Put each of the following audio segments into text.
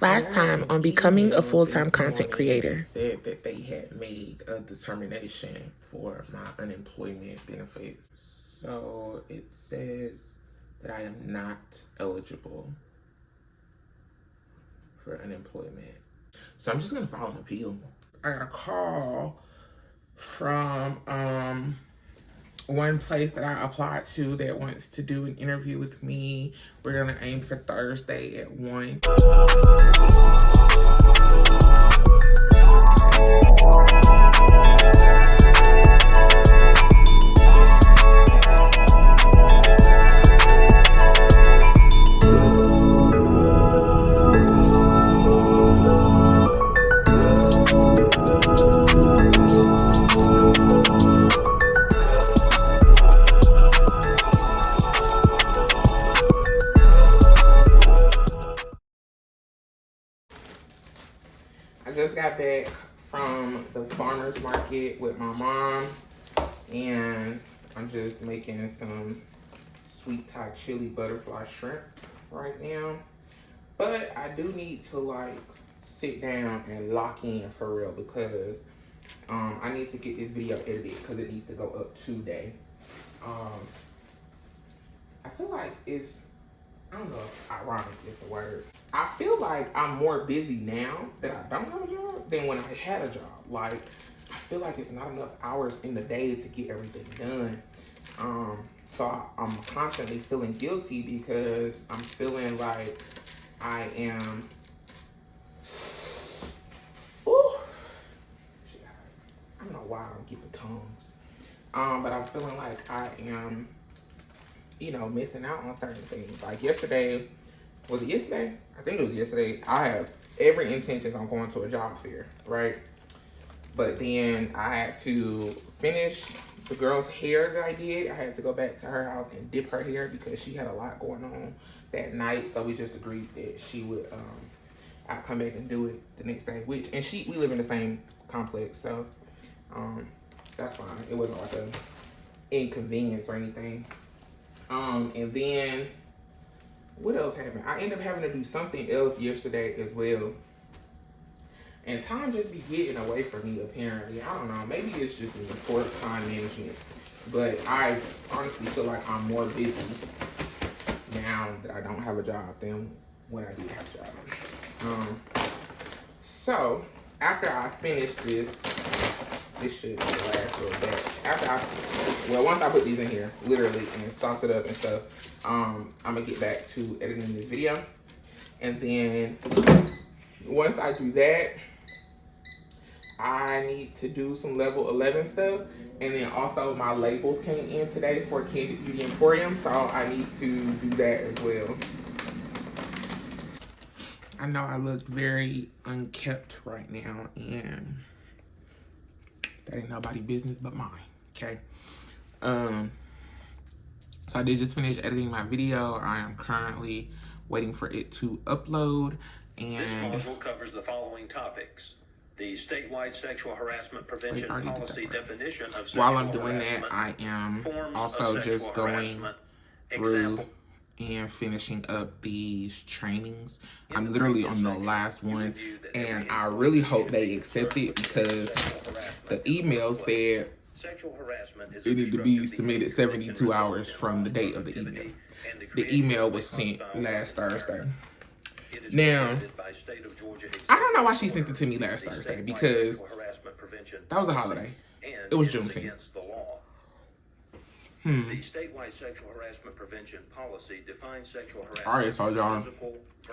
Last time on becoming a full-time content creator. Said that they had made a determination for my unemployment benefits. So it says that I am not eligible for unemployment. So I'm just gonna file an appeal. I got a call from one place that I applied to that wants to do an interview with me. We're gonna aim for Thursday at 1. I just got back from the farmer's market with my mom, and I'm just making some sweet Thai chili butterfly shrimp right now. But I do need to like sit down and lock in for real because I need to get this video edited because it needs to go up today. I feel like I don't know if ironic is the word. I feel like I'm more busy now that I don't have a job than when I had a job. Like, I feel like it's not enough hours in the day to get everything done. So I'm constantly feeling guilty because I'm feeling like I am, ooh, I don't know why I don't get the tongues. But I'm feeling like I am, missing out on certain things. Like yesterday, was it yesterday? I think it was yesterday. I have every intention on going to a job fair, right? But then I had to finish the girl's hair that I did. I had to go back to her house and dip her hair because she had a lot going on that night. So we just agreed that she would, I'd come back and do it the next day. We live in the same complex, so that's fine. It wasn't like an inconvenience or anything. And then what else happened? I ended up having to do something else yesterday as well. And time just be getting away from me, apparently. I don't know. Maybe it's just me poor time management. But I honestly feel like I'm more busy now that I don't have a job than when I did have a job. So, after I finish this should be the last little batch. Once I put these in here, literally, and sauce it up and stuff, I'm gonna get back to editing this video. And then once I do that, I need to do some level 11 stuff. And then also my labels came in today for Candid Beauty Emporium, so I need to do that as well. I know I look very unkept right now, and that ain't nobody's business but mine, okay? So I did just finish editing my video. I am currently waiting for it to upload. And this module covers the following topics. The statewide sexual harassment prevention policy definition of sexual while I'm doing that, I am also just going through and finishing up these trainings. I'm literally on the last one, and I really hope they accept it because the email said it needed to be submitted 72 hours from the date of the email. The email was sent last Thursday. Now, I don't know why she sent it to me last Thursday because that was a holiday. It was Juneteenth. The statewide sexual harassment prevention policy defines sexual harassment. All right, so y'all,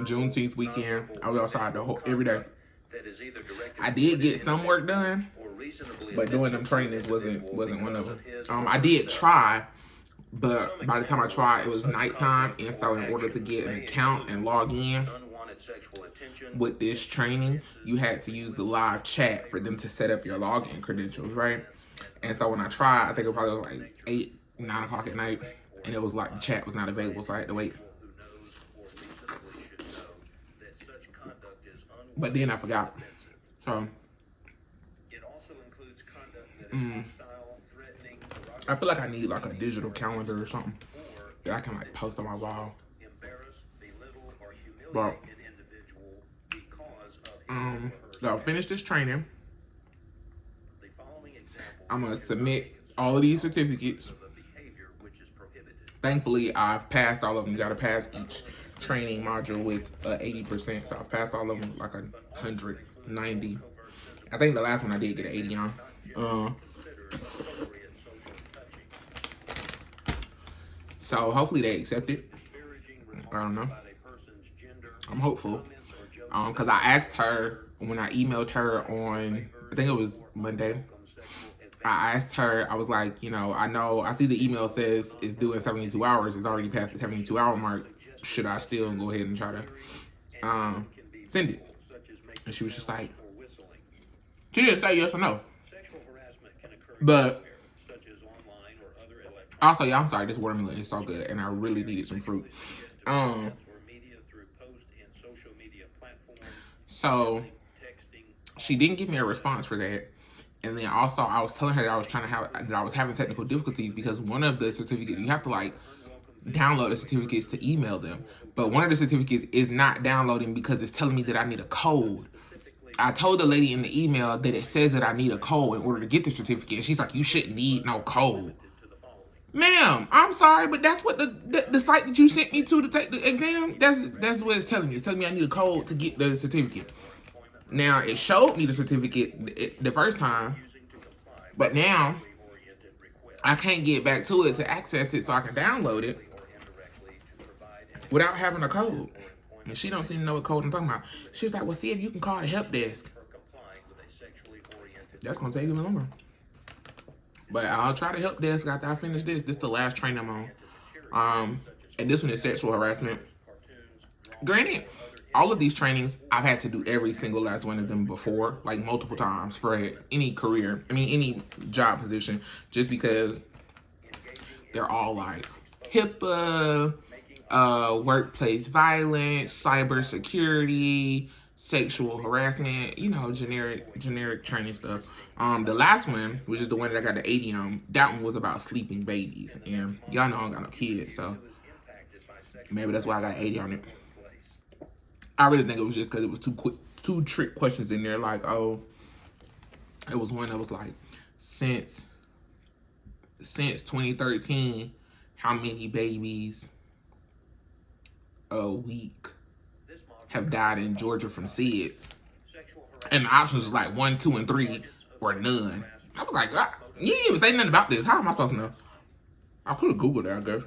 Juneteenth weekend, I was outside every day. I did get some work done, but doing them trainings wasn't one of them. I did try, but by the time I tried, it was nighttime, and so in order to get an account and log in with this training, you had to use the live chat for them to set up your login credentials, right? And so when I tried, I think it probably was like 8, 9 o'clock at night, and it was like the chat was not available, so I had to wait. But then I forgot. So I feel like I need like a digital calendar or something that I can like post on my wall. But I'll finish this training. I'm gonna submit all of these certificates. Thankfully, I've passed all of them. You gotta pass each training module with 80%. So I've passed all of them like 190. I think the last one I did get an 80 on. So hopefully they accept it. I don't know. I'm hopeful. Cause I asked her when I emailed her on, I think it was Monday. I asked her, I was like, you know I see the email says it's due in 72 hours. It's already past the 72-hour mark. Should I still go ahead and try to send it? And she was just like, she didn't say yes or no. But also, yeah, I'm sorry, this watermelon is so good, and I really needed some fruit. So she didn't give me a response for that. And then also, I was telling her that I was having technical difficulties because one of the certificates, you have to like download the certificates to email them. But one of the certificates is not downloading because it's telling me that I need a code. I told the lady in the email that it says that I need a code in order to get the certificate. And she's like, you shouldn't need no code. Ma'am, I'm sorry, but that's what the site that you sent me to take the exam, that's what it's telling me. It's telling me I need a code to get the certificate. Now, it showed me the certificate the first time, but now I can't get back to it to access it so I can download it without having a code. And she don't seem to know what code I'm talking about. She's like, well, see if you can call the help desk. That's going to take even longer. But I'll try the help desk after I finish this. This is the last training I'm on. And this one is sexual harassment. Granted, all of these trainings, I've had to do every single last one of them before, like multiple times for any career, any job position, just because they're all like HIPAA, workplace violence, cybersecurity, sexual harassment, generic training stuff. The last one, which is the one that I got the 80 on, that one was about sleeping babies. And y'all know I don't got no kids, so maybe that's why I got 80 on it. I really think it was just because it was two trick questions in there. Like, oh, it was one that was like, since 2013, how many babies a week have died in Georgia from SZN? And the options was like 1, 2, and 3, or none. I was like, you didn't even say nothing about this. How am I supposed to know? I could have Googled it, I guess.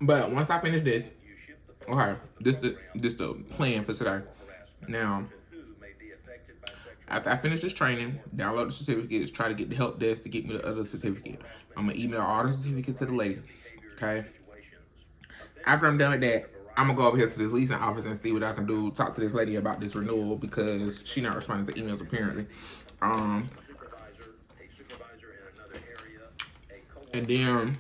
But once I finish this, okay, this the plan for today. Now, after I finish this training, download the certificates, try to get the help desk to get me the other certificate. I'm gonna email all the certificates to the lady. Okay. After I'm done with that, I'm gonna go over here to this leasing office and see what I can do. Talk to this lady about this renewal because she's not responding to emails apparently. And then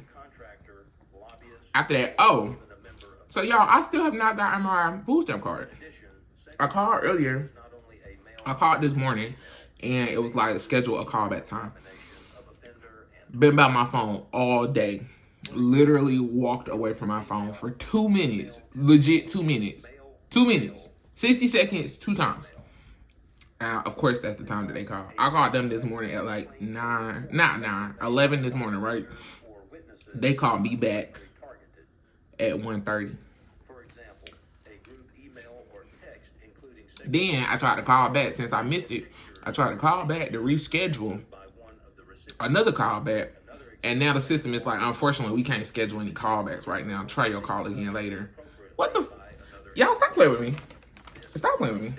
after that, so y'all, I still have not gotten my food stamp card. I called earlier. I called this morning, and it was like schedule a callback time. Been by my phone all day. Literally walked away from my phone for 2 minutes. Legit 2 minutes. 2 minutes. 60 seconds, 2 times. Of course, that's the time that they call. I called them this morning at like 11 this morning, right? They called me back at 1:30. Then I tried to call back since I missed it. I tried to call back to reschedule another call back. And now the system is like, unfortunately, we can't schedule any callbacks right now. Try your call again later. What the? Y'all stop playing with me. Stop playing with me.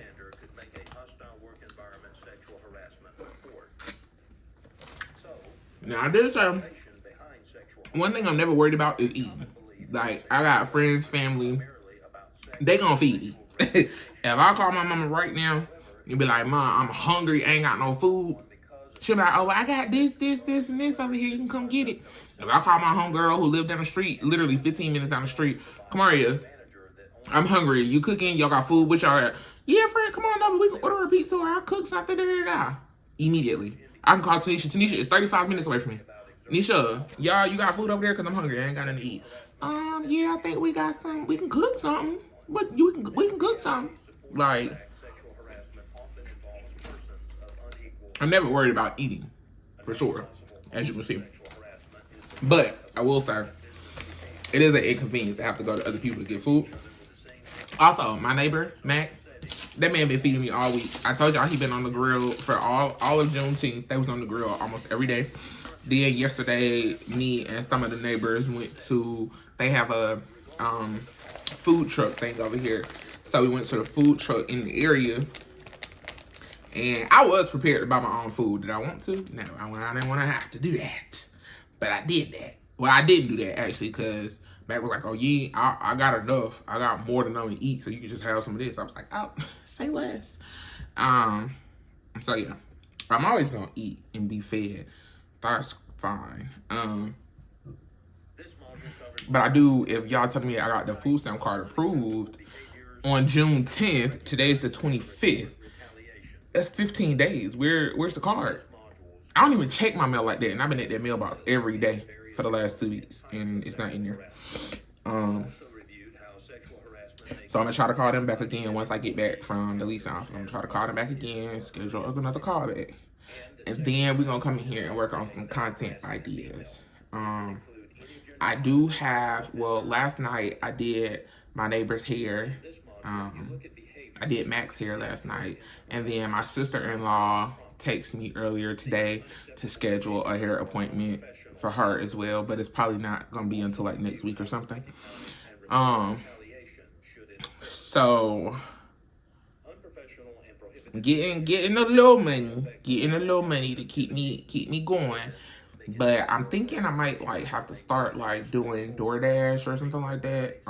Now, I did say, one thing I'm never worried about is eating. Like, I got friends, family, they gonna feed me. If I call my mama right now and be like, Mom, I'm hungry, ain't got no food, she'll be like, oh, I got this, and this over here, you can come get it. If I call my homegirl who lived down the street, literally 15 minutes down the street, come on here, I'm hungry, you cooking, y'all got food, what y'all at? Yeah, friend, come on over, we can order a pizza or I'll cook something, Immediately. I can call Tanisha. Tanisha is 35 minutes away from me. Nisha, y'all, you got food over there? Cause I'm hungry. I ain't got nothing to eat. Yeah, I think we got some. We can cook something. But we can cook something. Like, I'm never worried about eating, for sure, as you can see. But I will say, it is an inconvenience to have to go to other people to get food. Also, my neighbor, Mac, that man been feeding me all week. I told y'all he been on the grill for all of Juneteenth. They was on the grill almost every day. Then yesterday, me and some of the neighbors went to, they have a food truck thing over here. So we went to the food truck in the area. And I was prepared to buy my own food. Did I want to? No, I didn't want to have to do that. But I did that. Well, I didn't do that, actually, because Matt was like, oh, yeah, I got enough. I got more than enough to eat, so you can just have some of this. I was like, oh, say less. So, yeah. I'm always going to eat and be fed. That's fine. But I do, if y'all tell me I got the food stamp card approved on June 10th, today's the 25th. That's 15 days. Where's the card? I don't even check my mail like that, and I've been at that mailbox every day for the last 2 weeks, and it's not in there. So I'm gonna try to call them back again once I get back from the leasing office. I'm gonna try to call them back again, schedule another call back, and then we're gonna come in here and work on some content ideas. I do have, well, last night I did my neighbor's hair. I did Mac's hair last night, and then my sister-in-law texted me earlier today to schedule a hair appointment for her as well, but it's probably not gonna be until like next week or something. So getting a little money to keep me going. But I'm thinking I might like have to start like doing DoorDash or something like that.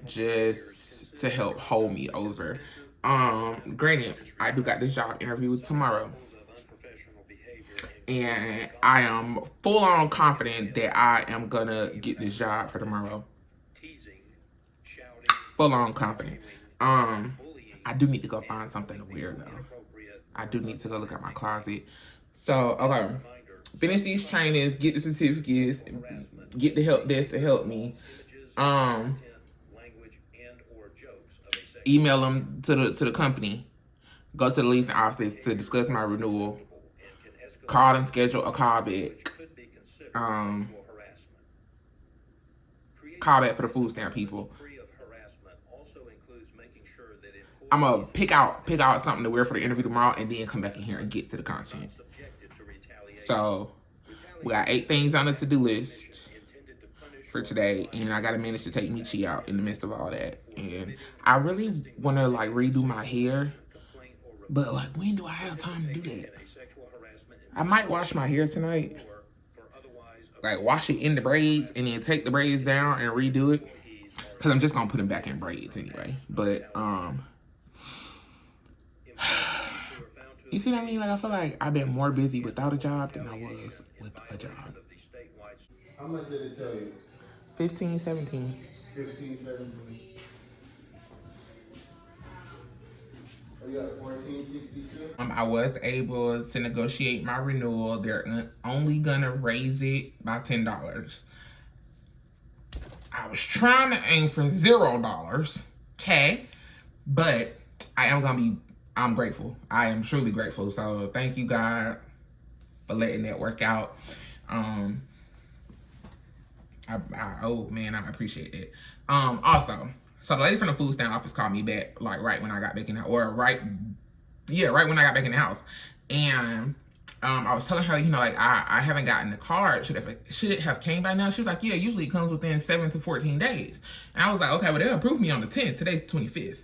Just to help hold me over. Granted, I do got this job interview tomorrow. And I am full on confident that I am gonna get this job for tomorrow. Full on confident. I do need to go find something to wear though. I do need to go look at my closet. So, okay. Finish these trainings, get the certificates, get the help desk to help me. Email them to the company. Go to the leasing office to discuss my renewal. Call and schedule a call back. Call back for the food stamp people. I'm gonna pick out something to wear for the interview tomorrow, and then come back in here and get to the content. So we got 8 things on the to-do list for today, and I gotta manage to take Michi out in the midst of all that. And I really want to like redo my hair, but like when do I have time to do that? I might wash my hair tonight, like wash it in the braids and then take the braids down and redo it, because I'm just gonna put them back in braids anyway. But you see what I mean? Like I feel like I've been more busy without a job than I was with a job. How much did it tell you? 15, 17. 15, 17. Oh, you got 14.62? I was able to negotiate my renewal. They're only gonna raise it by $10. I was trying to aim for $0, okay? But I'm grateful. I am truly grateful. So thank you, God, for letting that work out. Oh man, I appreciate it. Also, so the lady from the food stamp office called me back, like right when I got back in the, right when I got back in the house. And I was telling her, you know, like I haven't gotten the card. Should it have came by now? She was like, yeah, usually it comes within 7 to 14 days. And I was like, okay, well they'll approve me on the 10th. Today's the 25th.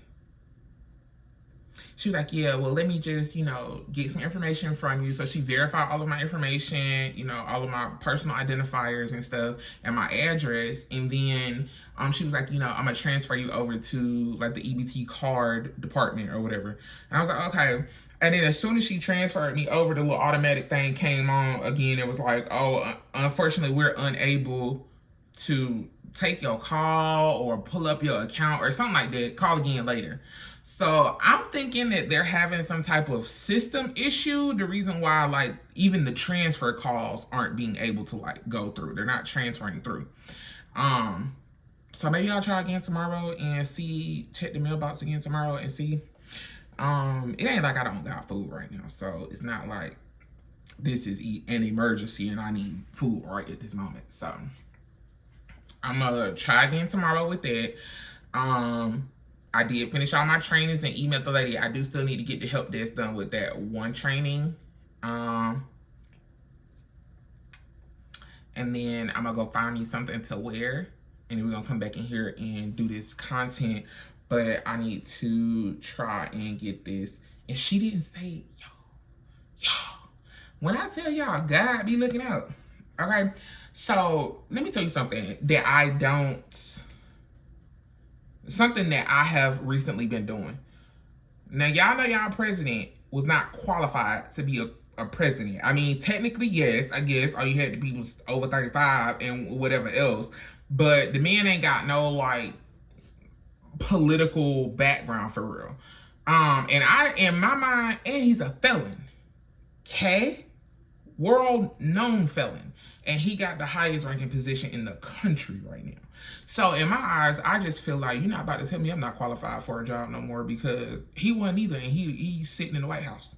She was like, yeah, well, let me just, you know, get some information from you. So she verified all of my information, you know, all of my personal identifiers and stuff, and my address. And then she was like, you know, I'm going to transfer you over to, like, the EBT card department or whatever. And I was like, okay. And then as soon as she transferred me over, the little automatic thing came on again. It was like, oh, unfortunately, we're unable to take your call or pull up your account or something like that. Call again later. So I'm thinking that they're having some type of system issue. The reason why, like, even the transfer calls aren't being able to like go through. They're not transferring through. So maybe I'll try again tomorrow and see, check the mailbox again tomorrow and see. It ain't like I don't got food right now, so it's not like this is an emergency and I need food right at this moment. So I'm gonna try again tomorrow with that. I did finish all my trainings and emailed the lady. I do still need to get the help desk done with that one training. And then I'm gonna go find me something to wear, and then we're gonna come back in here and do this content. But I need to try and get this. And she didn't say, y'all. When I tell y'all, God be looking out. Okay, so let me tell you something that something that I have recently been doing. Now, y'all know y'all president was not qualified to be a president. I mean, technically, yes, I guess all you had to be was over 35 and whatever else. But the man ain't got no, like, political background for real. And in my mind, and he's a felon. Okay? World known felon. And he got the highest ranking position in the country right now. So in my eyes, I just feel like you're not about to tell me I'm not qualified for a job no more, because he wasn't either, and he's sitting in the White House.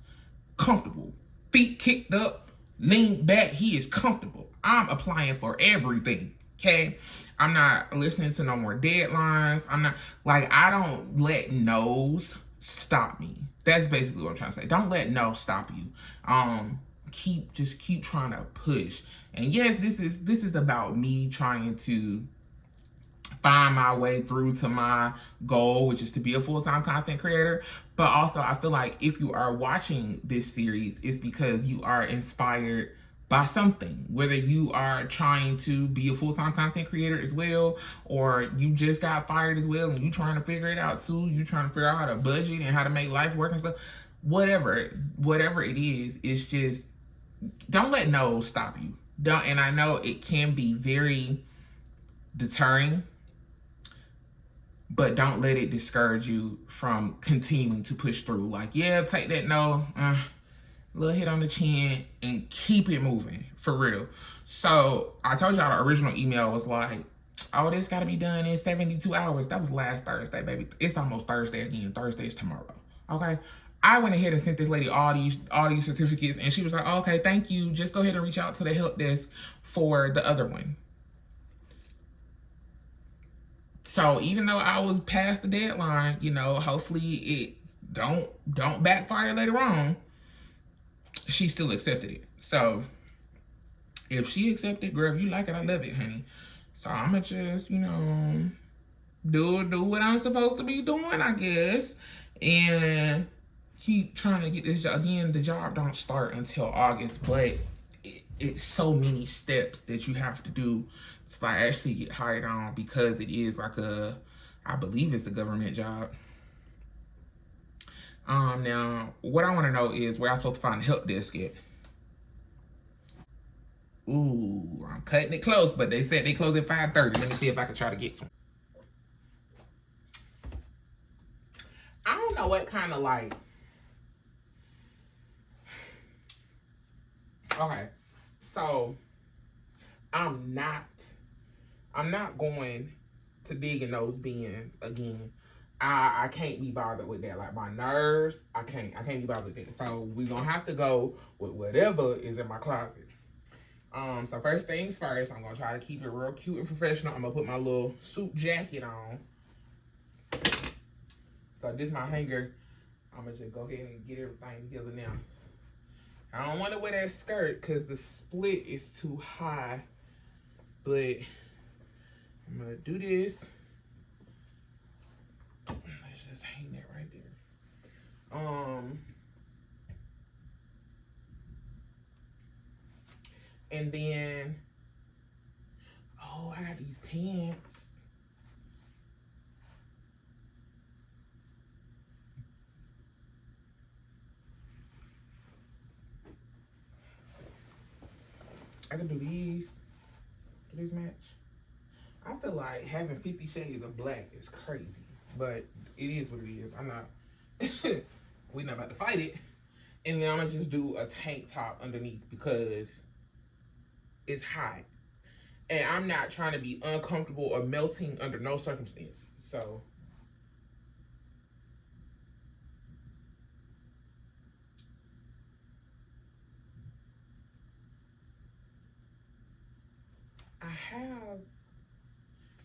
Comfortable. Feet kicked up, leaned back, he is comfortable. I'm applying for everything. Okay? I'm not listening to no more deadlines. I'm not, like, I don't let no's stop me. That's basically what I'm trying to say. Don't let no stop you. Keep trying to push. And yes, this is about me trying to find my way through to my goal, which is to be a full-time content creator. But also, I feel like if you are watching this series, it's because you are inspired by something, whether you are trying to be a full-time content creator as well, or you just got fired as well and you trying to figure it out too. You trying to figure out how to budget and how to make life work and stuff. Whatever it is, it's just, don't let no stop you. And I know it can be very deterring, but don't let it discourage you from continuing to push through. Like, yeah, take that no, little hit on the chin and keep it moving, for real. So I told y'all the original email was like, oh, this gotta be done in 72 hours. That was last Thursday, baby. It's almost Thursday again. Thursday is tomorrow. Okay. I went ahead and sent this lady all these certificates, and she was like, oh, okay, thank you. Just go ahead and reach out to the help desk for the other one. So even though I was past the deadline, you know, hopefully it don't backfire later on, she still accepted it. So if she accepted, girl, if you like it, I love it, honey. So I'ma just, you know, do what I'm supposed to be doing, I guess. And keep trying to get this job. Again, the job don't start until August, but it's so many steps that you have to do to like actually get hired on, because it is like I believe it's a government job. Now what I want to know is where I'm supposed to find the help desk at. Ooh, I'm cutting it close, but they said they close at 5:30. Let me see if I can try to get some. I don't know what kind of like. Okay, so I'm not going to dig in those bins again. I can't be bothered with that. Like, my nerves, I can't be bothered with that. So we're gonna have to go with whatever is in my closet. So first things first, I'm gonna try to keep it real cute and professional. I'm gonna put my little suit jacket on. So this is my hanger. I'm gonna just go ahead and get everything together now. I don't want to wear that skirt because the split is too high, but I'm gonna do this. Let's just hang that right there. And then, oh, I got these pants. I can do these. Do these match? I feel like having 50 shades of black is crazy, but it is what it is. I'm not we not about to fight it. And then I'm gonna just do a tank top underneath because it's hot. And I'm not trying to be uncomfortable or melting under no circumstance. So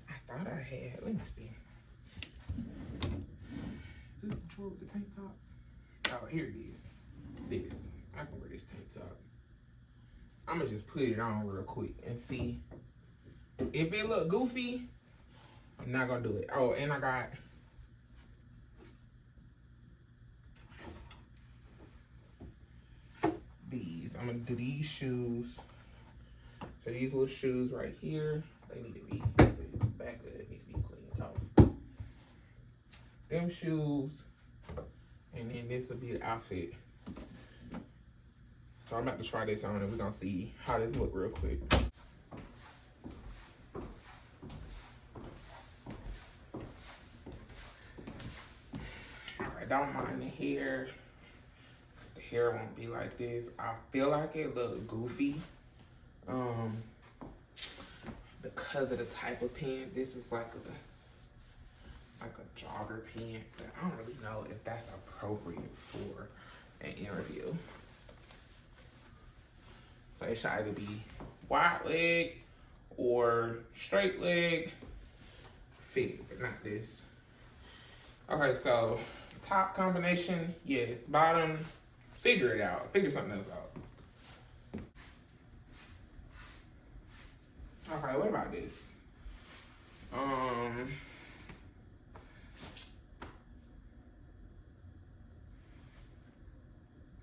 I thought I had, let me see. Is this the drawer with the tank tops? Oh, here it is. This. I can wear this tank top. I'm gonna just put it on real quick and see. If it look goofy, I'm not gonna do it. Oh, and I got these. I'm gonna do these shoes. So these little shoes right here, they need to be, the back of it need to be cleaned off. Them shoes, and then this will be the outfit. So I'm about to try this on and we're gonna see how this look real quick. Alright, don't mind the hair. The hair won't be like this. I feel like it look goofy. Because of the type of pant. This is like a jogger pant, but I don't really know if that's appropriate for an interview. So it should either be wide leg or straight leg fit, but not this. Okay, so top combination, yes. Bottom, figure it out. Figure something else out. Okay, what about this?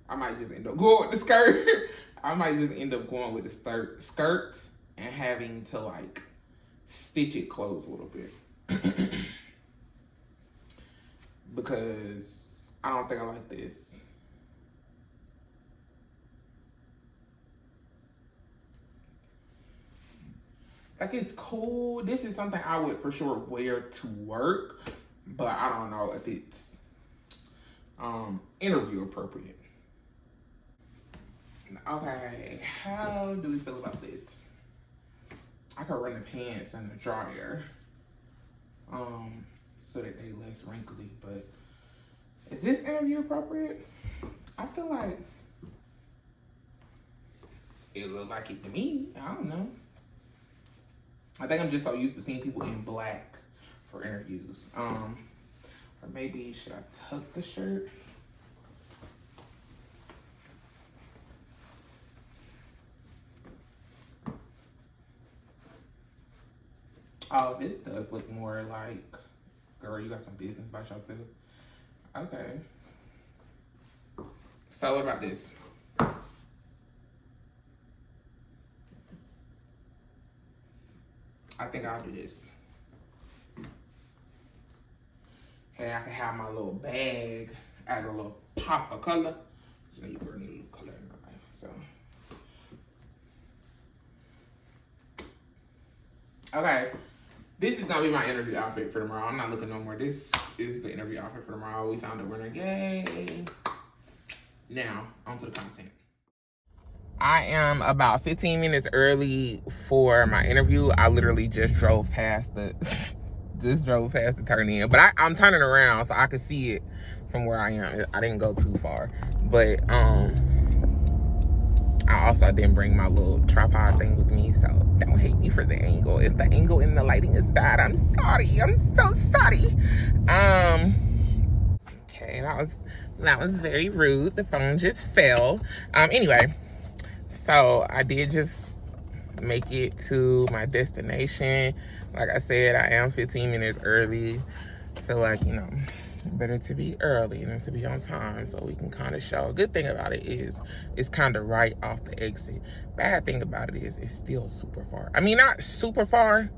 I might just end up going with the skirt. I might just end up going with the skirt and having to like stitch it closed a little bit. Because I don't think I like this. Like, it's cool. This is something I would for sure wear to work, but I don't know if it's interview appropriate. Okay, how do we feel about this? I could run the pants in the dryer, so that they less wrinkly, but is this interview appropriate? I feel like it looked like it to me. I don't know. I think I'm just so used to seeing people in black for interviews. Or maybe, should I tuck the shirt? Oh, this does look more like, girl, you got some business about yourself. Okay. So what about this? I think I'll do this. Hey, I can have my little bag, add a little pop of color. So you bring a little color in my life, so. Okay, this is gonna be my interview outfit for tomorrow. I'm not looking no more. This is the interview outfit for tomorrow. We found a winner, yay. Now, on to the content. I am about 15 minutes early for my interview. I literally just drove past the turn in, but I'm turning around so I can see it from where I am. I didn't go too far, but I also didn't bring my little tripod thing with me, so don't hate me for the angle. If the angle and the lighting is bad, I'm sorry. I'm so sorry. Okay, that was very rude. The phone just fell. Anyway, so I did just make it to my destination. Like I said, I am 15 minutes early. I feel like, you know, better to be early than to be on time, so we can kind of show. Good thing about it is it's kind of right off the exit. Bad thing about it is it's still super far. I mean, not super far.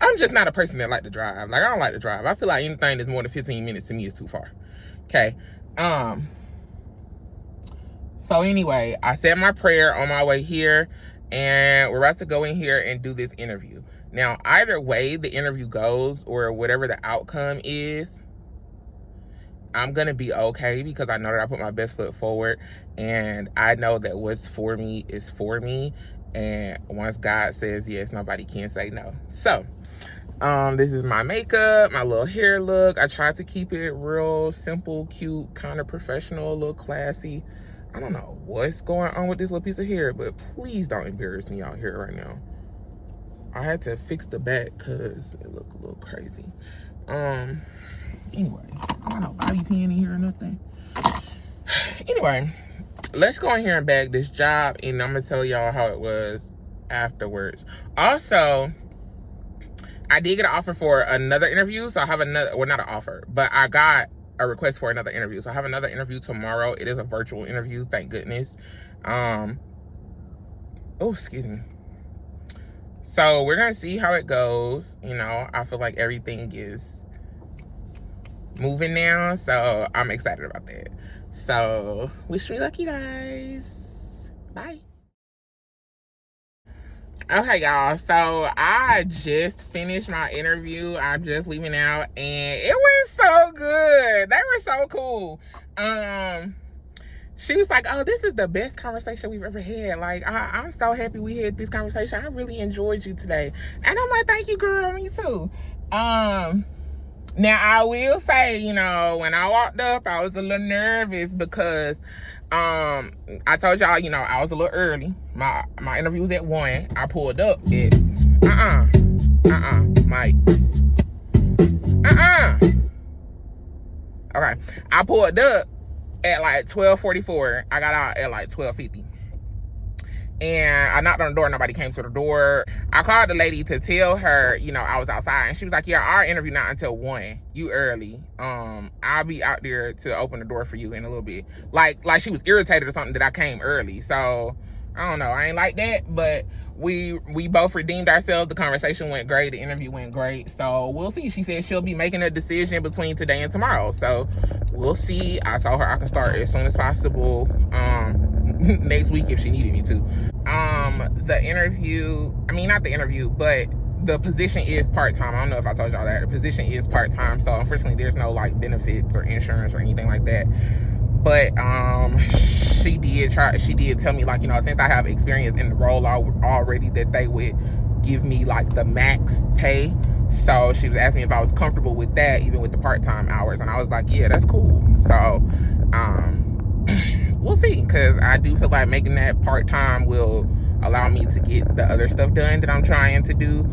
I'm just not a person that like to drive. Like, I don't like to drive. I feel like anything that's more than 15 minutes to me is too far. Okay. So anyway, I said my prayer on my way here, and we're about to go in here and do this interview. Now, either way the interview goes or whatever the outcome is, I'm gonna be okay because I know that I put my best foot forward, and I know that what's for me is for me. And once God says yes, nobody can say no. So, this is my makeup, my little hair look. I tried to keep it real simple, cute, kind of professional, a little classy. I don't know what's going on with this little piece of hair, but please don't embarrass me out here right now. I had to fix the back because it looked a little crazy. Anyway, I got no bobby pin in here or nothing. Anyway, let's go in here and bag this job, and I'm gonna tell y'all how it was afterwards. Also, I did get an offer for another interview, so I have another, well, not an offer, but I got a request for another interview. So I have another interview tomorrow. It is a virtual interview, thank goodness. Oh, excuse me. So we're gonna see how it goes. You know, I feel like everything is moving now, so I'm excited about that. So wish me luck, you guys. Bye. Okay, y'all, so I just finished my interview. I'm just leaving out, and it went so good. They were so cool. She was like, oh, this is the best conversation we've ever had. Like, I'm so happy we had this conversation. I really enjoyed you today. And I'm like, thank you, girl. Me too. Now, I will say, you know, when I walked up, I was a little nervous because I told y'all, you know, I was a little early. My interview was at 1. I pulled up at, Mike. Okay. I pulled up at like 12:44. I got out at like 12:50. And I knocked on the door, nobody came to the door. I called the lady to tell her, you know, I was outside, and she was like, yeah, our interview not until 1. You early. I'll be out there to open the door for you in a little bit. Like she was irritated or something that I came early. So I don't know, I ain't like that, but we both redeemed ourselves. The conversation went great, the interview went great. So we'll see. She said she'll be making a decision between today and tomorrow. So we'll see. I told her I can start as soon as possible, next week if she needed me to. The interview, I mean, not the interview, but the position is part-time. I don't know if I told y'all that. The position is part-time, so unfortunately there's no like benefits or insurance or anything like that. But she did tell me, like, you know, since I have experience in the role already, that they would give me like the max pay. So she was asking me if I was comfortable with that, even with the part-time hours, and I was like, yeah, that's cool. So we'll see, because I do feel like making that part-time will allow me to get the other stuff done that I'm trying to do.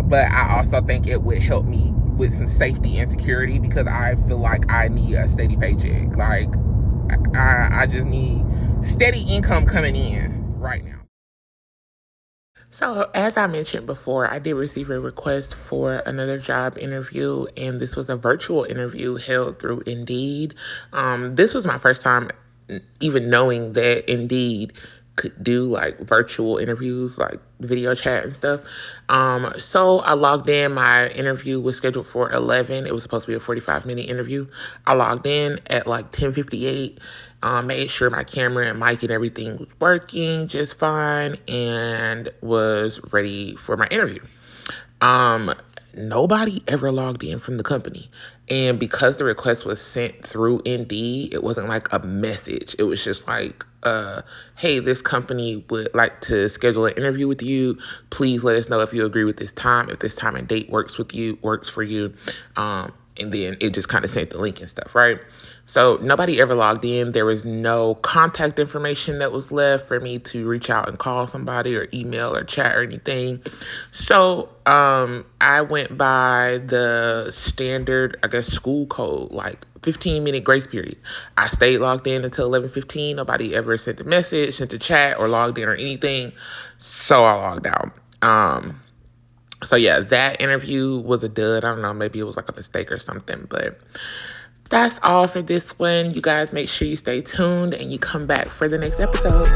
But I also think it would help me with some safety and security, because I feel like I need a steady paycheck. Like, I just need steady income coming in right now. So, as I mentioned before, I did receive a request for another job interview, and this was a virtual interview held through Indeed. This was my first time even knowing that Indeed could do like virtual interviews, like video chat and stuff. So I logged in. My interview was scheduled for 11. It was supposed to be a 45-minute interview. I logged in at like 10:58. Made sure my camera and mic and everything was working just fine, and was ready for my interview. Nobody ever logged in from the company. And because the request was sent through Indeed, it wasn't like a message. It was just like, hey, this company would like to schedule an interview with you. Please let us know if you agree with this time, if this time and date works for you. And then it just kind of sent the link and stuff, right? So nobody ever logged in. There was no contact information that was left for me to reach out and call somebody or email or chat or anything. So I went by the standard, I guess, school code, like 15-minute grace period. I stayed logged in until 11:15. Nobody ever sent a message, sent a chat, or logged in or anything. So I logged out. So yeah, that interview was a dud. I don't know, maybe it was like a mistake or something, but that's all for this one. You guys make sure you stay tuned and you come back for the next episode.